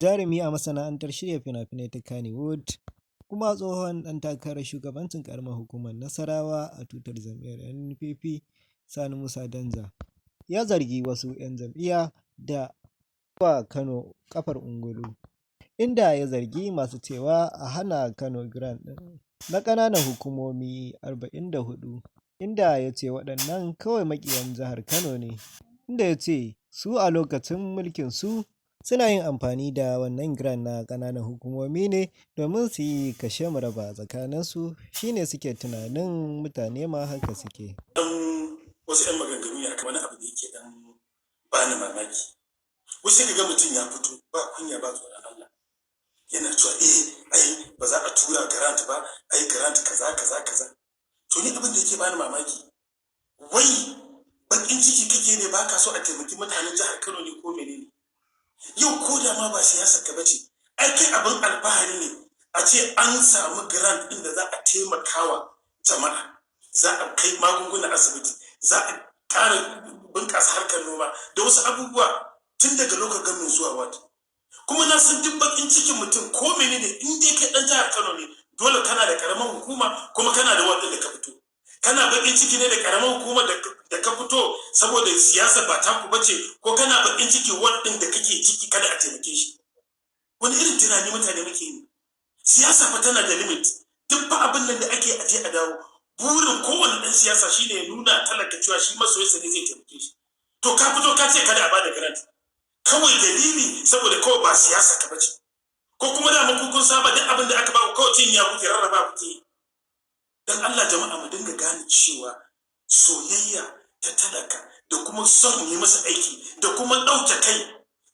jarumi a masana'antar shirya fina-finai ta Kannywood, kuma tsohon ɗan takarar shugabancin ƙaramar hukumar Nasarawa a tutar jam'iyyar NNPP Sani Musa Danja ya zargi wasu 'yan jam'iyya da wa Kano kafar ungulu, inda ya zargi masu cewa a hana Kano grant na ƙananan hukumomi 44, inda ya ce waɗannan kawai maƙiyan jihar Kano ne, inda ya ce su a lokacin mulkinsu suna yin amfani da wannan grant na ƙananan hukumomi ne domin su yi kashe mu raba tsakaninsu, shine suke tunanin mutane ma haka suke. Wasu 'yan maganganu ya wani abu da yake dan bani mamaki. Wasu ka ga mutum ya fito ba kunya ba tsoron Allah yana cewa ai ba za a tura grant ba, ai grant kaza kaza kaza. To ni abin da yake bani mamaki, wai bakin ciki kake ne baka so a taimaki mutanen jihar Kano ne ko menene? Yau ko da ma ba siyasar ka bace, ai kai abin alfahari ne a ce an samu grant din da za a taimakawa jama'a, za a kai magunguna asibiti, za a ƙara bunƙasa harkar noma da wasu abubuwa tun daga lokacin gamin zuwa wata. Kuma na san duk bakin cikin mutum ko menene in dai kai dan jihar Kano ne, dole kana da karamar hukuma kuma kana da wadda da ka fito. Kana bakin ciki ne da karamar hukuma da ka fito saboda siyasa ba taku bace, ko kana bakin ciki wadda da kake ciki kada a taimake shi. Wani irin tunani mutane muke yi? Siyasa fa tana da limit. Duk ba abin nan da ake aje a dawo, burin kowane ɗan siyasa shine ya nuna talaka cewa shi masoyinsa ne zai taimake shi. To ka fito ka ce kada a bada grant, kawai dalili saboda kawai ba siyasa ka bace, ko kuma da kun saba duk abin da aka ba ku kawai cin ya kuke rarraba kuke. Dan Allah jama'a mu dinga gane cewa soyayya ta talaka da kuma son yi masa aiki da kuma ɗauke kai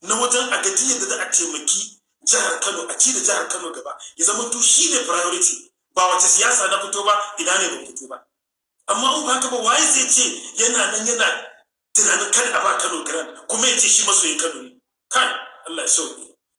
na wajen a gaji yadda za a taimaki jihar Kano, a ci da jihar Kano gaba, ya zama to shi ne priority, ba wace siyasa na fito ba, ina ne ba fito ba. Amma in ba haka ba, waye zai ce yana nan yana tunanin kada a ba Kano grant kuma ya ce shi masoyin Kano ne? Kai, Allah ya sauke.